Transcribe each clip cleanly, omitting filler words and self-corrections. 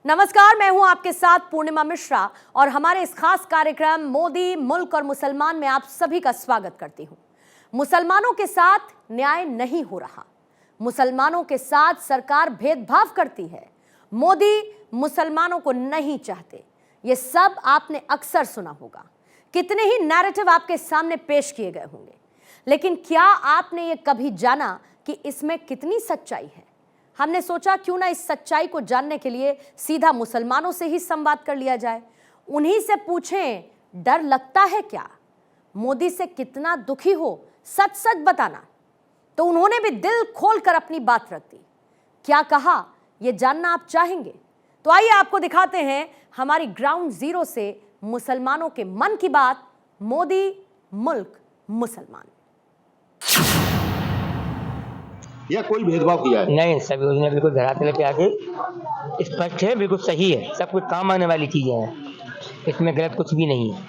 नमस्कार, मैं हूं आपके साथ पूर्णिमा मिश्रा और हमारे इस खास कार्यक्रम मोदी, मुल्क और मुसलमान में आप सभी का स्वागत करती हूं। मुसलमानों के साथ न्याय नहीं हो रहा, मुसलमानों के साथ सरकार भेदभाव करती है, मोदी मुसलमानों को नहीं चाहते। ये सब आपने अक्सर सुना होगा, कितने ही नैरेटिव आपके सामने पेश किए गए होंगे, लेकिन क्या आपने ये कभी जाना कि इसमें कितनी सच्चाई है? हमने सोचा क्यों ना इस सच्चाई को जानने के लिए सीधा मुसलमानों से ही संवाद कर लिया जाए, उन्हीं से पूछें डर लगता है क्या, मोदी से कितना दुखी हो, सच सच बताना। तो उन्होंने भी दिल खोलकर अपनी बात रख दी। क्या कहा ये जानना आप चाहेंगे? तो आइए आपको दिखाते हैं हमारी ग्राउंड जीरो से मुसलमानों के मन की बात, मोदी, मुल्क, मुसलमान। या कोई भेदभाव किया है? नहीं, सब योजना बिल्कुल धरातल पे आके स्पष्ट है, बिल्कुल सही है, सब कुछ काम आने वाली चीजें हैं, इसमें गलत कुछ भी नहीं है।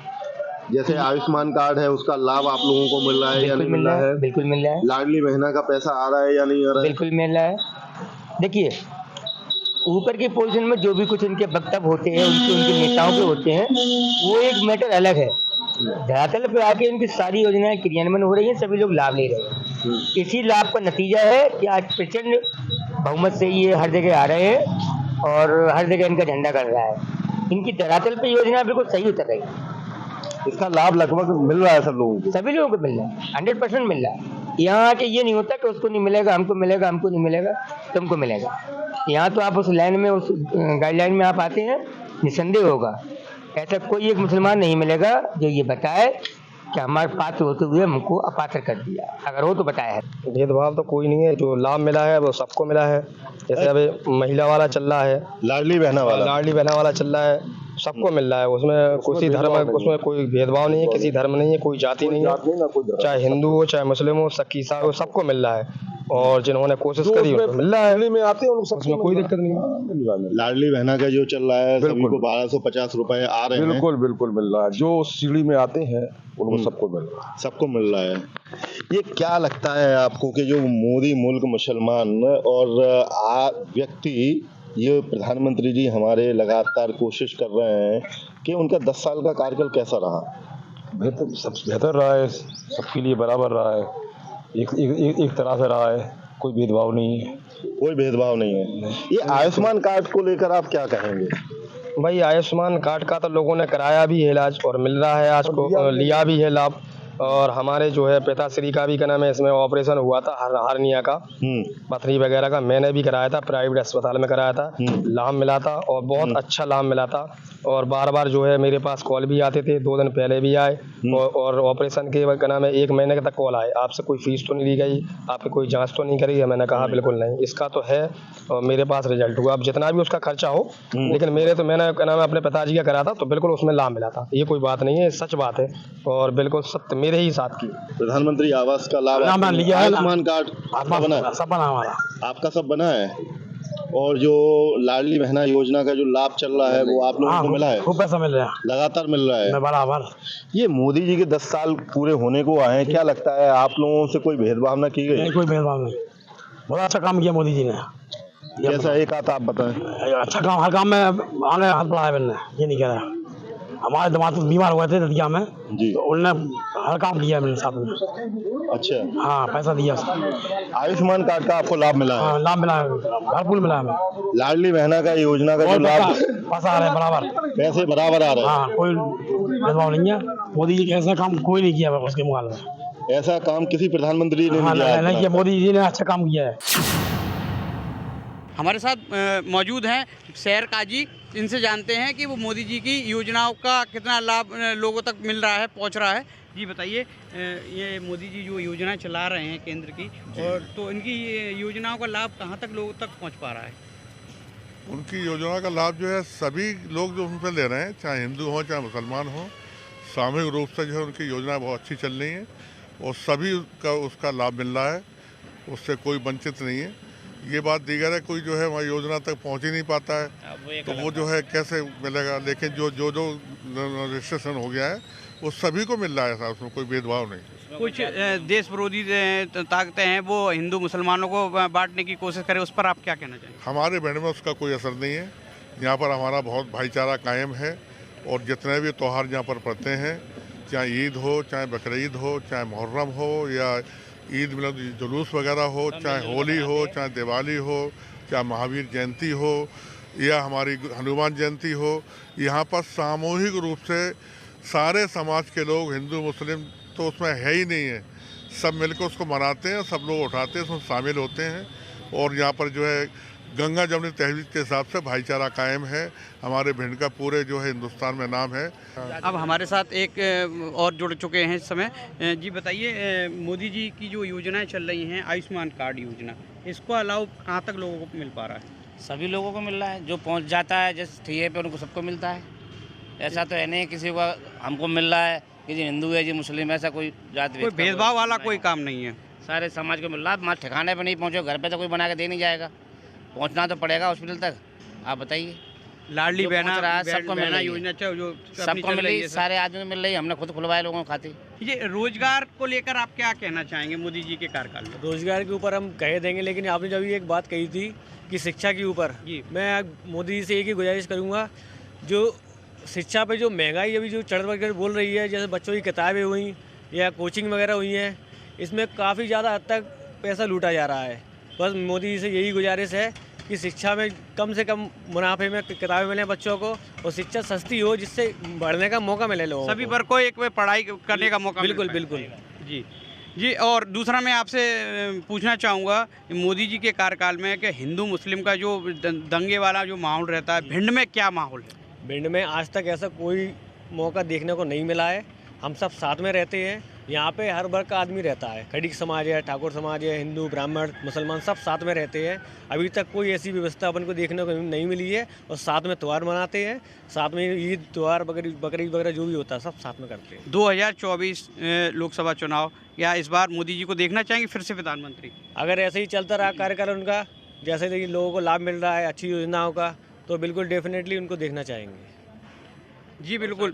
जैसे आयुष्मान कार्ड है, उसका लाभ आप लोगों को मिल रहा है या नहीं मिल रहा है? बिल्कुल मिल रहा है। लाडली बहना का पैसा आ रहा है या नहीं आ रहा है? बिल्कुल मिल रहा है। देखिए, ऊपर की पोजीशन में जो भी कुछ उनके वक्तव्य होते हैं, उनके नेताओं के होते हैं, वो एक मैटर अलग है। धरातल पे आके इनकी सारी योजनाएं क्रियान्वयन हो रही है, सभी लोग लाभ ले रहे हैं। इसी लाभ का नतीजा है कि आज प्रचंड बहुमत से ये हर जगह आ रहे हैं और हर जगह इनका झंडा कर रहा है। इनकी धरातल पे योजना बिल्कुल सही उतर रही है। इसका लाभ लगभग मिल रहा है सब लोगों को? सभी लोगों को मिल रहा है, 100% मिल रहा है। यहाँ आके ये नहीं होता कि उसको नहीं मिलेगा, हमको मिलेगा, हमको नहीं मिलेगा, तुमको मिलेगा। यहाँ तो आप उस लाइन में, उस गाइडलाइन में आप आते हैं, निसंदेह होगा ऐसा कोई एक मुसलमान नहीं मिलेगा जो ये बताए कि हमारे पात्र होते हुए हमको अपात्र कर दिया। अगर हो तो बताया है। भेदभाव तो कोई नहीं है, जो लाभ मिला है वो सबको मिला है। जैसे अभी महिला वाला चल रहा है, लाडली बहना वाला चल रहा है, सबको मिल रहा है। उसमें किसी धर्म, उसमें कोई भेदभाव नहीं है, किसी धर्म नहीं है, कोई जाति नहीं है, चाहे हिंदू हो चाहे मुस्लिम हो, सिख ईसाई हो, सबको मिल रहा है। और जिन्होंने कोशिश करी उनको मिल रहा है, में आते हैं उसमें कोई दिक्कत नहीं है। लाडली बहना का जो चल रहा है, सभी को 1250 रुपए आ रहे हैं। बिल्कुल मिल रहा है। जो सीढ़ी में आते हैं उनको सबको मिल रहा है। सबको मिल रहा है। ये क्या लगता है आपको कि जो मोदी, मुल्क, मुसलमान और व्यक्ति, ये प्रधानमंत्री जी हमारे लगातार कोशिश कर रहे हैं कि उनका 10 साल का कार्यकाल कैसा रहा? बेहतर रहा है, सबके लिए बराबर रहा है, एक तरह से रहा है, कोई भेदभाव नहीं है। कोई भेदभाव नहीं है। ये आयुष्मान कार्ड को लेकर आप क्या कहेंगे? भाई, आयुष्मान कार्ड का तो लोगों ने कराया भी है इलाज और मिल रहा है, आज को लिया भी है लाभ। और हमारे जो है पिताश्री का भी क्या नाम है, इसमें ऑपरेशन हुआ था हार्निया का, पथरी वगैरह का, मैंने भी कराया था, प्राइवेट अस्पताल में कराया था, लाभ मिला था और बहुत अच्छा लाभ मिला था। और बार बार जो है मेरे पास कॉल भी आते थे, 2 दिन पहले भी आए और ऑपरेशन के क्या नाम है 1 महीने तक कॉल आए, आपसे कोई फीस तो नहीं ली गई, आपकी कोई जांच तो नहीं करी है? मैंने कहा बिल्कुल नहीं, इसका तो है और मेरे पास रिजल्ट हुआ। अब जितना भी उसका खर्चा हो, लेकिन मैंने क्या नाम है अपने पिताजी का करा था तो बिल्कुल उसमें लाभ मिला था। ये कोई बात नहीं है, सच बात है और बिल्कुल सत्य मेरे ही साथ की। प्रधानमंत्री आवास का लाभ लिया, आयुष्मान कार्ड सब बना हमारा, आपका सब बना है। और जो लाडली बहना योजना का जो लाभ चल रहा है वो आप लोगों को मिला है? खूब पैसा मिल रहा है, लगातार मिल रहा है बराबर। ये मोदी जी के 10 साल पूरे होने को आए हैं, क्या लगता है आप लोगों से कोई भेदभाव न की गई? नहीं, कोई भेदभाव नहीं, बहुत अच्छा काम किया मोदी जी ने। जैसा एक आता आप बताएं। अच्छा काम, हर काम में आगे हाथ बढ़ाया मैंने, ये नहीं कह रहा। हमारे दामाद बीमार हुए थे दतिया में जी, तो उन्होंने हर काम किया मेरे साथ में। अच्छा, हाँ, पैसा दिया। आयुष्मान कार्ड का आपको लाभ मिला है? हाँ, लाभ मिला है, भरपूर मिला है। लाडली बहना का योजना का जो लाभ, पैसा आ रहा है बराबर, पैसे बराबर आ रहे हैं। हाँ, कोई भेदभाव नहीं है। मोदी जी ऐसा काम कोई नहीं किया उसके मुकाबले में। ऐसा काम किसी प्रधानमंत्री ने नहीं किया, मोदी जी ने अच्छा काम किया है। हमारे साथ मौजूद हैं शहर काजी, इनसे जानते हैं कि वो मोदी जी की योजनाओं का कितना लाभ लोगों तक मिल रहा है, पहुंच रहा है। जी बताइए, ये मोदी जी जो योजना चला रहे हैं केंद्र की, और तो इनकी योजनाओं का लाभ कहां तक लोगों तक पहुंच पा रहा है? उनकी योजना का लाभ जो है सभी लोग जो उनसे ले रहे हैं, चाहे हिंदू हो चाहे मुसलमान हो, सामूहिक रूप से जो है उनकी योजना बहुत अच्छी चल रही है और सभी का उसका लाभ मिल रहा है, उससे कोई वंचित नहीं है। ये बात दीगर है, कोई जो है वहाँ योजना तक पहुँच ही नहीं पाता है तो वो जो है कैसे मिलेगा। लेकिन जो रजिस्ट्रेशन हो गया है वो सभी को मिल रहा है, उसमें कोई भेदभाव नहीं। कुछ देश विरोधी ताकतें हैं वो हिंदू मुसलमानों को बांटने की कोशिश करें, उस पर आप क्या कहना चाहेंगे? हमारे बैंड में उसका कोई असर नहीं है। यहाँ पर हमारा बहुत भाईचारा कायम है और जितने भी त्यौहार यहाँ पर पड़ते हैं, चाहे ईद हो, चाहे बकरीद हो, चाहे मुहर्रम हो या ईद मिलाद जुलूस वगैरह हो, चाहे होली हो, चाहे दिवाली हो, चाहे महावीर जयंती हो या हमारी हनुमान जयंती हो, यहाँ पर सामूहिक रूप से सारे समाज के लोग, हिंदू मुस्लिम तो उसमें है ही नहीं है, सब मिलकर उसको मनाते हैं, सब लोग उठाते हैं, उसमें शामिल होते हैं और यहाँ पर जो है गंगा जमुनी तहजीब के हिसाब से भाईचारा कायम है। हमारे भिंड का पूरे जो है हिंदुस्तान में नाम है। अब हमारे साथ एक और जुड़ चुके हैं इस समय। जी बताइए, मोदी जी की जो योजनाएं चल रही हैं, आयुष्मान कार्ड योजना, इसको अलाउ कहाँ तक लोगों को मिल पा रहा है? सभी लोगों को मिल रहा है, जो पहुंच जाता है जिस ठिये पे उनको सबको मिलता है। ऐसा तो है नहीं किसी को हमको मिल रहा है कि जी हिंदू है जी मुस्लिम, ऐसा कोई जात कोई भेदभाव वाला कोई काम नहीं है। सारे समाज को मिल रहा है। वहाँ ठिकाने पे नहीं पहुँचो, घर पे तो कोई बना के दे नहीं जाएगा, पहुँचना तो पड़ेगा हॉस्पिटल तक। आप बताइए, लाडली बहना सबको मिल रही योजना जो सबको मिल रही है, सारे आदमी को मिल रही है। हमने खुद खुलवाए लोगों को खाते। ये रोजगार को लेकर आप क्या कहना चाहेंगे मोदी जी के कार्यकाल में? रोजगार के ऊपर हम कह देंगे, लेकिन आपने जब एक बात कही थी कि शिक्षा के ऊपर, मैं मोदी जी से एक ही गुजारिश करूंगा, जो शिक्षा पे जो महंगाई अभी जो चढ़ बढ़ बोल रही है, जैसे बच्चों की किताबें हुई या कोचिंग वगैरह हुई हैं, इसमें काफ़ी ज़्यादा हद तक पैसा लूटा जा रहा है। बस मोदी जी से यही गुजारिश है कि शिक्षा में कम से कम मुनाफे में किताबें मिलें बच्चों को और शिक्षा सस्ती हो, जिससे बढ़ने का मौका मिले लोगों को। सभी वर्ग को एक पढ़ाई करने का मौका बिल्कुल बिल्कुल जी। और दूसरा मैं आपसे पूछना चाहूँगा, मोदी जी के कार्यकाल में कि हिंदू मुस्लिम का जो दंगे वाला जो माहौल रहता है, भिंड में क्या माहौल है? भिंड में आज तक ऐसा कोई मौका देखने को नहीं मिला है। हम सब साथ में रहते हैं, यहाँ पे हर वर्ग का आदमी रहता है, खड़ीक समाज है, ठाकुर समाज है, हिंदू ब्राह्मण मुसलमान सब साथ में रहते हैं। अभी तक कोई ऐसी व्यवस्था अपन को देखने को नहीं मिली है और साथ में त्यौहार मनाते हैं, साथ में ईद त्यौहार बकरीद वगैरह जो भी होता है सब साथ में करते हैं। 2024 लोकसभा चुनाव, या इस बार मोदी जी को देखना चाहेंगे फिर से प्रधानमंत्री? अगर ऐसे ही चलता रहा कार्यकाल उनका, जैसे लोगों को लाभ मिल रहा है अच्छी योजनाओं का, तो बिल्कुल डेफिनेटली उनको देखना चाहेंगे। जी बिल्कुल।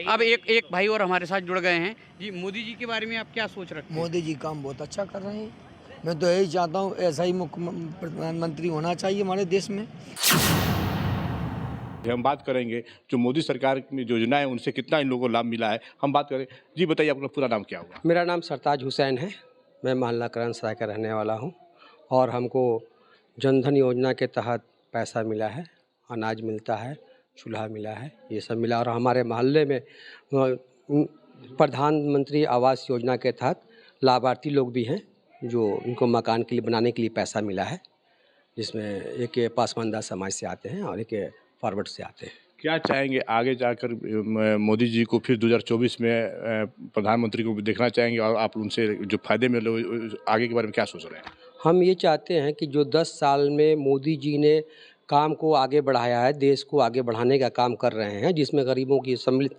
अब एक भाई और हमारे साथ जुड़ गए हैं जी। मोदी जी के बारे में आप क्या सोच रखते हैं? मोदी जी काम बहुत अच्छा कर रहे हैं। मैं तो यही चाहता हूँ ऐसा ही प्रधानमंत्री होना चाहिए हमारे देश में। हम बात करेंगे जो मोदी सरकार की योजना है उनसे कितना इन लोगों को लाभ मिला है, हम बात करें। जी बताइए, आपका पूरा नाम क्या हुआ? मेरा नाम सरताज हुसैन है, मैं मोहल्ला करण सराय का रहने वाला हूँ और हमको जनधन योजना के तहत पैसा मिला है, अनाज मिलता है, चूल्हा मिला है, ये सब मिला। और हमारे मोहल्ले में प्रधानमंत्री आवास योजना के तहत लाभार्थी लोग भी हैं जो इनको मकान के लिए बनाने के लिए पैसा मिला है, जिसमें एक पासमानदार समाज से आते हैं और एक फॉरवर्ड से आते हैं। क्या चाहेंगे आगे जाकर मोदी जी को फिर 2024 में प्रधानमंत्री को देखना चाहेंगे, और आप उनसे जो फायदे मिले आगे के बारे में क्या सोच रहे हैं? हम ये चाहते हैं कि जो 10 साल में मोदी जी ने काम को आगे बढ़ाया है, देश को आगे बढ़ाने का काम कर रहे हैं, जिसमें गरीबों की सम्मिलित,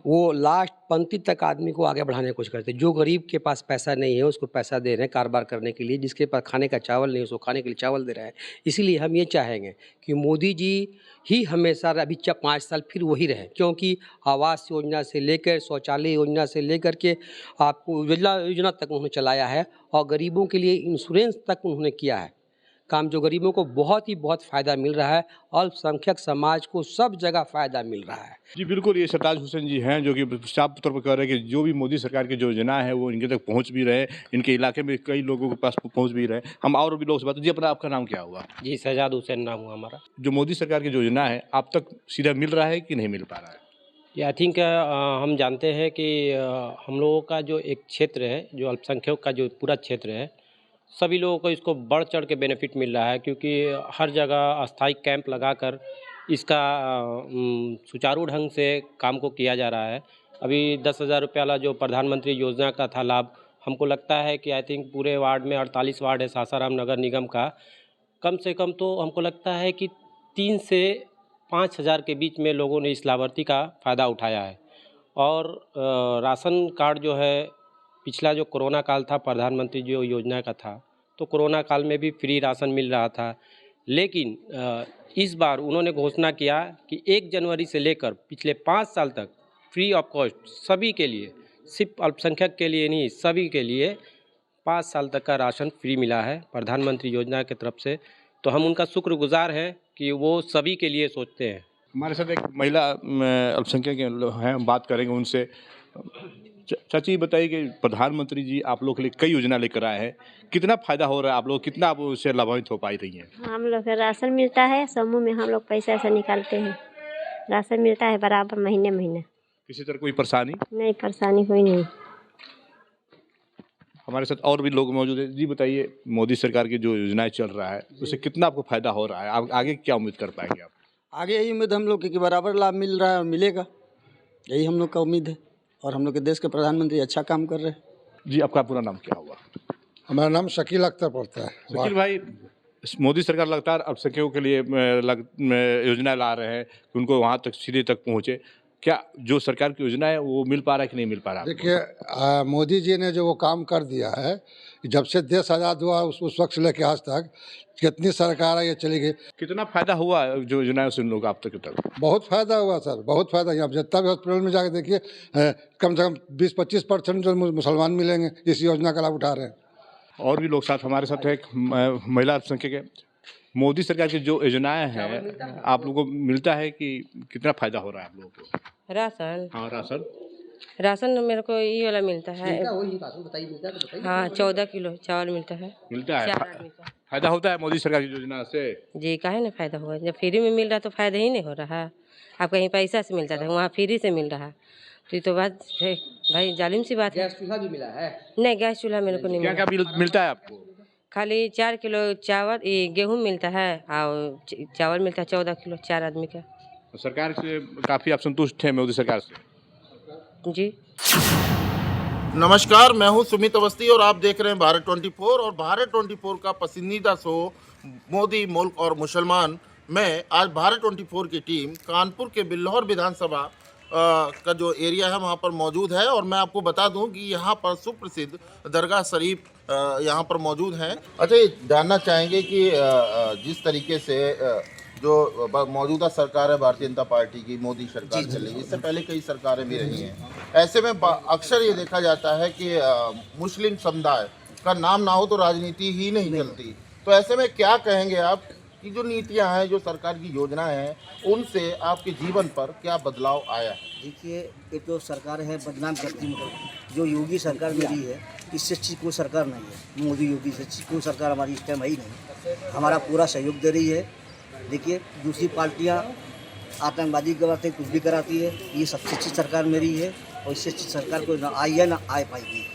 वो लास्ट पंक्ति तक आदमी को आगे बढ़ाने की कोशिश करते हैं। जो गरीब के पास पैसा नहीं है उसको पैसा दे रहे हैं कारोबार करने के लिए, जिसके पास खाने का चावल नहीं है उसको खाने के लिए चावल दे रहे हैं। इसीलिए हम ये चाहेंगे कि मोदी जी ही हमेशा अभी 5 साल फिर वही रहे, क्योंकि आवास योजना से लेकर शौचालय योजना से लेकर के आपको योजना तक उन्होंने चलाया है और गरीबों के लिए इंश्योरेंस तक उन्होंने किया है काम, जो गरीबों को बहुत फ़ायदा मिल रहा है। अल्पसंख्यक समाज को सब जगह फ़ायदा मिल रहा है। जी बिल्कुल, ये सरताज हुसैन जी हैं जो कि साफ तौर पर कह रहे हैं कि जो भी मोदी सरकार की जो योजना है वो इनके तक पहुंच भी रहे, इनके इलाके में कई लोगों के पास पहुंच भी रहे। हम और भी लोग से बात। जी अपना, आपका नाम क्या हुआ? जी शहजाद हुसैन नाम हुआ हमारा। जो मोदी सरकार की जो योजना है आप तक सीधा मिल रहा है कि नहीं मिल पा रहा है? ये आई थिंक हम जानते हैं कि हम लोगों का जो एक क्षेत्र है, जो अल्पसंख्यक का जो पूरा क्षेत्र है, सभी लोगों को इसको बढ़ चढ़ के बेनिफिट मिल रहा है, क्योंकि हर जगह अस्थायी कैंप लगाकर इसका सुचारू ढंग से काम को किया जा रहा है। अभी 10,000 रुपये वाला जो प्रधानमंत्री योजना का था लाभ, हमको लगता है कि आई थिंक पूरे वार्ड में 48 वार्ड है सासाराम नगर निगम का, कम से कम तो हमको लगता है कि 3 से 5,000 के बीच में लोगों ने इस लाभार्थी का फ़ायदा उठाया है। और राशन कार्ड जो है, पिछला जो कोरोना काल था प्रधानमंत्री जो योजना का था, तो कोरोना काल में भी फ्री राशन मिल रहा था, लेकिन इस बार उन्होंने घोषणा किया कि 1 जनवरी से लेकर पिछले 5 साल तक फ्री ऑफ कॉस्ट सभी के लिए, सिर्फ अल्पसंख्यक के लिए नहीं, सभी के लिए 5 साल तक का राशन फ्री मिला है प्रधानमंत्री योजना की तरफ से। तो हम उनका शुक्रगुजार हैं कि वो सभी के लिए सोचते हैं। हमारे साथ एक महिला अल्पसंख्यक हैं, हम बात करेंगे उनसे। चाची बताइए कि प्रधानमंत्री जी आप लोग के लिए कई योजना लेकर आए हैं, कितना फायदा हो रहा है आप लोग, कितना आप उससे लाभान्वित हो पाई रही हैं? हम लोग को राशन मिलता है, समूह में हम लोग पैसा ऐसा निकालते हैं, राशन मिलता है बराबर महीने महीने। किसी तरह कोई परेशानी नहीं, परेशानी कोई नहीं। हमारे साथ और भी लोग मौजूद हैं। जी बताइए, मोदी सरकार की जो योजनाएं चल रहा है उससे कितना आपको फायदा हो रहा है, आप आगे क्या उम्मीद कर पाएंगे आप? आगे यही उम्मीद हम लोग की कि बराबर लाभ मिल रहा है और मिलेगा, यही हम लोग का उम्मीद है। और हम लोग के देश के प्रधानमंत्री अच्छा काम कर रहे हैं। जी आपका पूरा नाम क्या हुआ? हमारा नाम शकील अख्तर पड़ता है। शकील भाई, मोदी सरकार लगातार अल्पसंख्यकों के लिए योजना ला रहे हैं कि उनको वहाँ तक सीधे तक पहुँचे, क्या जो सरकार की योजना है वो मिल पा रहा है कि नहीं मिल पा रहा? देखिए, मोदी जी ने जो वो काम कर दिया है, जब से देश आज़ाद हुआ उस वक्त से लेकर आज तक कितनी सरकार है ये चली गई। कितना फायदा हुआ जो योजनाएं से लोग आप तक? बहुत फायदा हुआ सर, बहुत फायदा। यहाँ जितना भी हॉस्पिटल में जाकर देखिए, कम से कम 20-25% जो मुसलमान मिलेंगे इस योजना का लाभ उठा रहे हैं। और भी लोग साथ हमारे साथ एक महिला अल्पसंख्यक है। मोदी सरकार की जो योजनाएं हैं आप लोगों को मिलता है कि कितना फायदा हो रहा है आप लोगों को? राशन? हाँ, राशन मेरे को ये वाला मिलता है। हाँ, 14 किलो चावल मिलता है। फायदा होता है मोदी सरकार की योजना से? जी, काहे ना फायदा होगा, जब फ्री में मिल रहा तो फायदा ही नहीं हो रहा। आप कहीं पैसा से मिलता था, वहाँ फ्री से मिल रहा, तो ये तो बात भाई जालिम सी बात है। गैस चूल्हा भी मिला है? नहीं, गैस चूल्हा मेरे को नहीं मिला। क्या मिलता है आपको? खाली 4 किलो चावल, गेहूँ मिलता है और चावल मिलता है 14 किलो 4 आदमी का। सरकार से काफ़ी आप संतुष्ट हैं मोदी सरकार से? जी। नमस्कार, मैं हूं सुमित अवस्थी और आप देख रहे हैं भारत 24। और भारत 24 का पसंदीदा शो मोदी, मुल्क और मुसलमान में आज भारत 24 की टीम कानपुर के बिल्हौर विधानसभा का जो एरिया है वहां पर मौजूद है। और मैं आपको बता दूं कि यहां पर सुप्रसिद्ध दरगाह शरीफ यहां पर मौजूद हैं। अच्छा, ये जानना चाहेंगे कि जिस तरीके से जो मौजूदा सरकार है भारतीय जनता पार्टी की, मोदी सरकार चल रही है, इससे पहले कई सरकारें भी रही हैं। ऐसे में अक्सर ये देखा जाता है कि मुस्लिम समुदाय का नाम ना हो तो राजनीति ही नहीं चलती। तो ऐसे में क्या कहेंगे आप कि जो नीतियां हैं, जो सरकार की योजनाएं हैं, उनसे आपके जीवन पर क्या बदलाव आया है? देखिए, ये तो सरकार है बदनाम करती, मतलब जो योगी सरकार मेरी है इससे अच्छी कोई सरकार नहीं है। मोदी योगी से अच्छी कोई सरकार हमारी इस टाइम है ही नहीं। हमारा पूरा सहयोग दे रही है। देखिए, दूसरी पार्टियां आतंकवादी कराते कुछ भी कराती है, ये सबसे अच्छी सरकार मेरी है और इससे अच्छी सरकार कोई ना आई है ना आ पाएगी।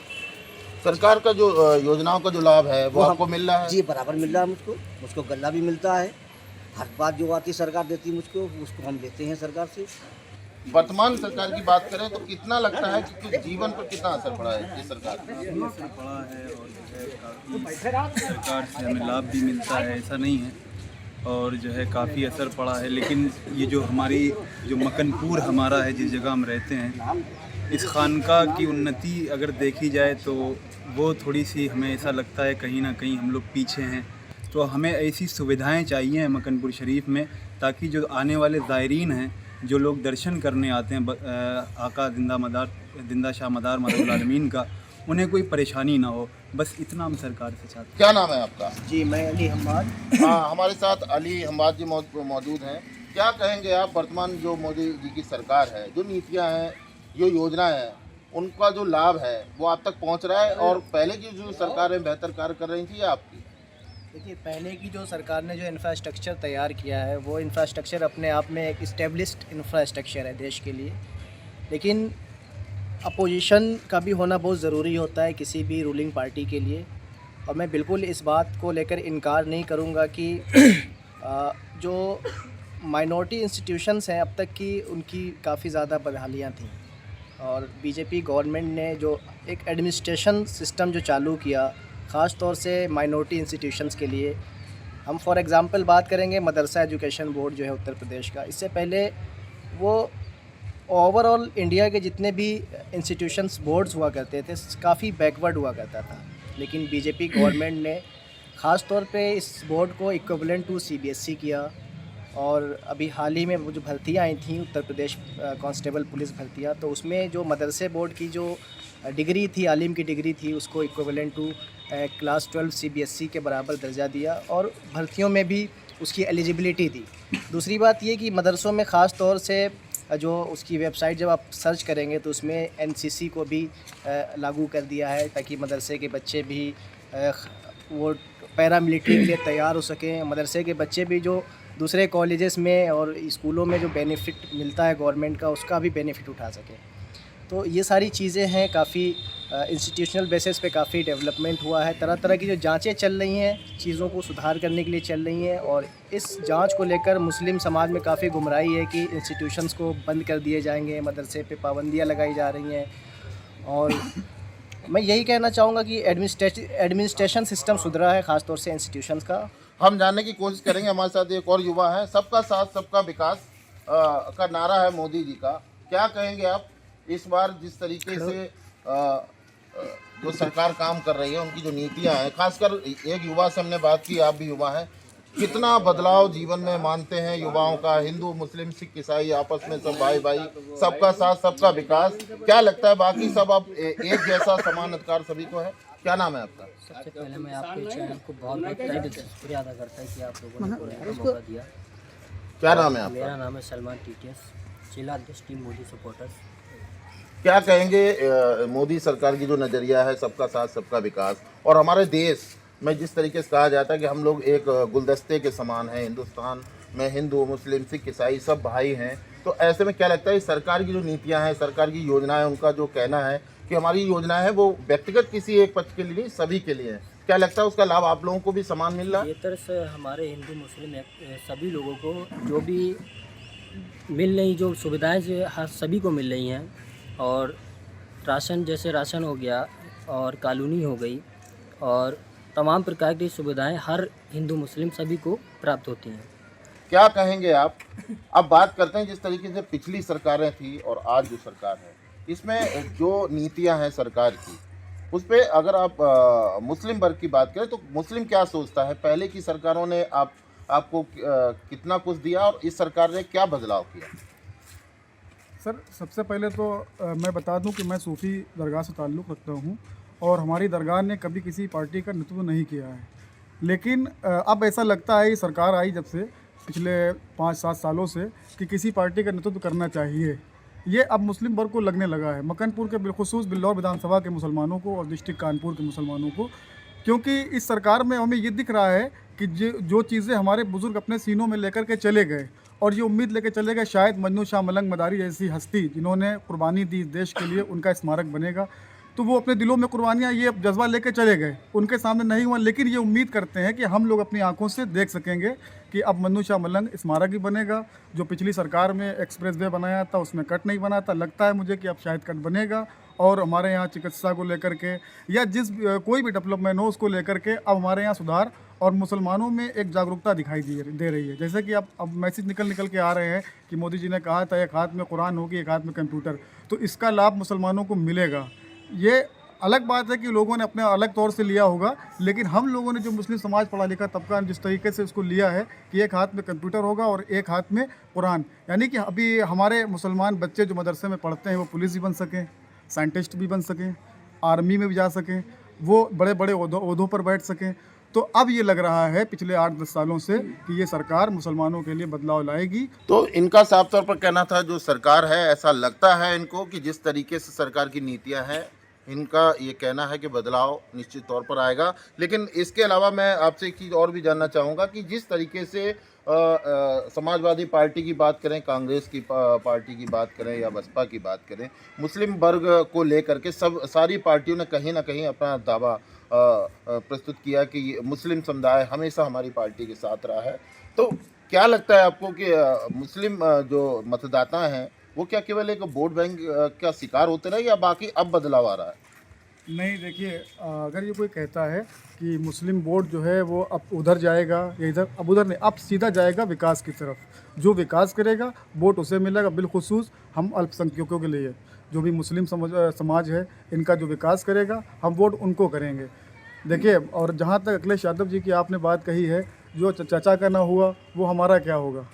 सरकार का जो योजनाओं का जो लाभ है वो आपको मिल रहा है? जी, बराबर मिल रहा है मुझको गल्ला भी मिलता है। हर बात जो आती सरकार देती है मुझको, उसको हम लेते हैं सरकार से। वर्तमान सरकार की बात करें तो कितना लगता है कि जीवन पर कितना असर पड़ा है इस सरकार का? असर पड़ा है और जो है सरकार से हमें लाभ भी मिलता है, ऐसा नहीं है, और जो है काफ़ी असर पड़ा है। लेकिन ये जो हमारी जो मकनपुर हमारा है, जिस जगह हम रहते हैं, इस खानका की उन्नति अगर देखी जाए तो वो थोड़ी सी हमें ऐसा लगता है कहीं ना कहीं हम लोग पीछे हैं। तो हमें ऐसी सुविधाएं चाहिए मकनपुर शरीफ में, ताकि जो आने वाले ज़ायरीन हैं, जो लोग दर्शन करने आते हैं आका जिंदा शाह मदार मदद आलमीन का, उन्हें कोई परेशानी ना हो। बस इतना हम सरकार से चाहते हैं। क्या नाम है आपका? जी, मैं अली हम्माद। हाँ, हमारे साथ अली हम्माद जी मौजूद हैं। क्या कहेंगे आप, वर्तमान जो मोदी जी की सरकार है, जो नीतियाँ हैं, जो योजना है, उनका जो लाभ है वो आप तक पहुंच रहा है? और पहले की जो सरकारें बेहतर कार्य कर रही थी आपकी? देखिए, पहले की जो सरकार ने जो इंफ्रास्ट्रक्चर तैयार किया है वो इंफ्रास्ट्रक्चर अपने आप में एक इस्टेब्लिश्ड इंफ्रास्ट्रक्चर है देश के लिए। लेकिन अपोजिशन का भी होना बहुत ज़रूरी होता है किसी भी रूलिंग पार्टी के लिए। और मैं बिल्कुल इस बात को लेकर इनकार नहीं करूँगा कि जो माइनॉरिटी इंस्टीट्यूशंस हैं अब तक की, उनकी काफ़ी ज़्यादा बदहालियाँ थीं। और बीजेपी गवर्नमेंट ने जो एक एडमिनिस्ट्रेशन सिस्टम जो चालू किया, ख़ास तौर से माइनॉरिटी इंस्टीट्यूशंस के लिए, हम फॉर एग्ज़ाम्पल बात करेंगे मदरसा एजुकेशन बोर्ड जो है उत्तर प्रदेश का, इससे पहले वो ओवरऑल इंडिया के जितने भी इंस्टीट्यूशंस बोर्ड्स हुआ करते थे काफ़ी बैकवर्ड हुआ करता था। लेकिन बीजेपी गवर्नमेंट ने ख़ास तौर पे इस बोर्ड को इक्विवेलेंट टू CBSE किया। और अभी हाल ही में वो जो भर्तियाँ आई थी उत्तर प्रदेश कांस्टेबल पुलिस भर्तियाँ, तो उसमें जो मदरसे बोर्ड की जो डिग्री थी, आलिम की डिग्री थी, उसको इक्विवेलेंट टू क्लास 12 CBSE के बराबर दर्जा दिया और भर्तियों में भी उसकी एलिजिबिलिटी दी। दूसरी बात ये कि मदरसों में ख़ास तौर से जो उसकी वेबसाइट जब आप सर्च करेंगे तो उसमें NCC को भी लागू कर दिया है ताकि मदरसे के बच्चे भी वो पैरामिलिट्री के लिए तैयार हो सकें। मदरसे के बच्चे भी जो दूसरे कॉलेजेस में और स्कूलों में जो बेनिफिट मिलता है गवर्नमेंट का, उसका भी बेनिफिट उठा सकें। तो ये सारी चीज़ें हैं, काफ़ी इंस्टीट्यूशनल बेसिस पे काफ़ी डेवलपमेंट हुआ है। तरह तरह की जो जांचें चल रही हैं चीज़ों को सुधार करने के लिए चल रही हैं और इस जांच को लेकर मुस्लिम समाज में काफ़ी गुमराही है कि इंस्टीट्यूशंस को बंद कर दिए जाएंगे, मदरसे पे पाबंदियां लगाई जा रही हैं। और मैं यही कहना चाहूँगा कि एडमिनिस्ट्रेशन सिस्टम सुधरा है, ख़ासतौर से इंस्टीट्यूशंस का। हम जानने की कोशिश करेंगे, हमारे साथ एक और युवा है। सबका साथ सबका विकास का नारा है मोदी जी का। क्या कहेंगे आप इस बार जिस तरीके से जो सरकार काम कर रही है, उनकी जो नीतियां हैं, खासकर एक युवा से हमने बात की, आप भी युवा हैं, कितना बदलाव जीवन में मानते हैं युवाओं का? हिंदू मुस्लिम सिख ईसाई आपस में सब भाई भाई, सबका साथ सबका विकास। क्या लगता है बाकी सब अब एक जैसा समान अधिकार सभी को है? क्या नाम है आपका? सबसे पहले मैं आपके चैनल को बहुत शुक्रिया अदा करता है कि आप लोगों ने बोलने का मौका दिया। क्या नाम है आपका? मेरा नाम है सलमान TTS, जिला अध्यक्ष टीम मोदी सपोर्टर्स। क्या कहेंगे मोदी सरकार की जो नज़रिया है सबका साथ सबका विकास, और हमारे देश में जिस तरीके से कहा जाता है कि हम लोग एक गुलदस्ते के समान हैं, हिंदुस्तान में हिंदू मुस्लिम सिख ईसाई सब भाई हैं, तो ऐसे में क्या लगता है सरकार की जो नीतियां हैं, सरकार की योजनाएं, उनका जो कहना है कि हमारी योजना है वो व्यक्तिगत किसी एक पक्ष के लिए नहीं, सभी के लिए है, क्या लगता है उसका लाभ आप लोगों को भी समान मिल रहा है? ये तरह से हमारे हिंदू मुस्लिम सभी लोगों को जो भी मिल रही जो सुविधाएँ हर सभी को मिल रही हैं, और राशन जैसे राशन हो गया और कॉलोनी हो गई और तमाम प्रकार की सुविधाएं हर हिंदू मुस्लिम सभी को प्राप्त होती हैं। क्या कहेंगे आप? अब बात करते हैं जिस तरीके से पिछली सरकारें थी और आज जो सरकार है, इसमें जो नीतियां हैं सरकार की, उस पर अगर आप मुस्लिम वर्ग की बात करें तो मुस्लिम क्या सोचता है? पहले की सरकारों ने आपको कितना कुछ दिया और इस सरकार ने क्या बदलाव किया? सर, सबसे पहले तो मैं बता दूं कि मैं सूफ़ी दरगाह से ताल्लुक़ रखता हूं और हमारी दरगाह ने कभी किसी पार्टी का नेतृत्व नहीं किया है। लेकिन अब ऐसा लगता है सरकार आई जब से पिछले 5-7 सालों से कि किसी पार्टी का नेतृत्व करना चाहिए, ये अब मुस्लिम वर्ग को लगने लगा है। मकनपुर के बिलखुसूस बिल्लौर विधानसभा के मुसलमानों को और डिस्ट्रिक्ट कानपुर के मुसलमानों को, क्योंकि इस सरकार में हमें ये दिख रहा है कि जो चीज़ें हमारे बुज़ुर्ग अपने सीनों में लेकर के चले गए और ये उम्मीद लेके चले गए शायद मजनू शाह मलंग मदारी जैसी हस्ती जिन्होंने कुर्बानी दी देश के लिए, उनका स्मारक बनेगा, तो वो अपने दिलों में कुर्बानियाँ ये जज्बा लेके चले गए, उनके सामने नहीं हुआ। लेकिन ये उम्मीद करते हैं कि हम लोग अपनी आंखों से देख सकेंगे कि अब मजनू शाह मलंग स्मारक भी बनेगा। जो पिछली सरकार में एक्सप्रेस वे बनाया था उसमें कट नहीं बना था, लगता है मुझे कि अब शायद कट बनेगा। और हमारे यहाँ चिकित्सा को लेकर के या जिस कोई भी डेवलपमेंट हो उसको लेकर के अब हमारे यहाँ सुधार और मुसलमानों में एक जागरूकता दिखाई दे रही है। जैसे कि अब मैसेज निकल के आ रहे हैं कि मोदी जी ने कहा था एक हाथ में कुरान होगी एक हाथ में कंप्यूटर, तो इसका लाभ मुसलमानों को मिलेगा। ये अलग बात है कि लोगों ने अपने अलग तौर से लिया होगा, लेकिन हम लोगों ने जो मुस्लिम समाज पढ़ा लिखा तबका जिस तरीके से उसको लिया है कि एक हाथ में कंप्यूटर होगा और एक हाथ में कुरान, यानी कि अभी हमारे मुसलमान बच्चे जो मदरसे में पढ़ते हैं वो पुलिस भी बन सकें, साइंटिस्ट भी बन सकें, आर्मी में भी जा सकें, वो बड़े बड़े ओहदों पर बैठ सकें। तो अब ये लग रहा है पिछले 8-10 सालों से कि ये सरकार मुसलमानों के लिए बदलाव लाएगी। तो इनका साफ तौर पर कहना था जो सरकार है, ऐसा लगता है इनको कि जिस तरीके से सरकार की नीतियां हैं, इनका ये कहना है कि बदलाव निश्चित तौर पर आएगा। लेकिन इसके अलावा मैं आपसे एक चीज़ और भी जानना चाहूँगा कि जिस तरीके से समाजवादी पार्टी की बात करें, कांग्रेस की पार्टी की बात करें या बसपा की बात करें, मुस्लिम वर्ग को लेकर के सारी पार्टियों ने कहीं ना कहीं अपना दावा प्रस्तुत किया कि मुस्लिम समुदाय हमेशा हमारी पार्टी के साथ रहा है। तो क्या लगता है आपको कि मुस्लिम जो मतदाता हैं वो क्या केवल एक वोट बैंक का शिकार होते रहे या बाकी अब बदलाव आ रहा है? नहीं, देखिए, अगर ये कोई कहता है कि मुस्लिम वोट जो है वो अब उधर जाएगा या इधर, अब उधर नहीं, अब सीधा जाएगा विकास की तरफ। जो विकास करेगा वोट उसे मिलेगा। बिलखुसूस हम अल्पसंख्यकों के लिए, जो भी मुस्लिम समाज है, इनका जो विकास करेगा हम वोट उनको करेंगे। देखिए, और जहाँ तक अखिलेश यादव जी की आपने बात कही है, जो चाचा का ना हुआ वो हमारा क्या होगा।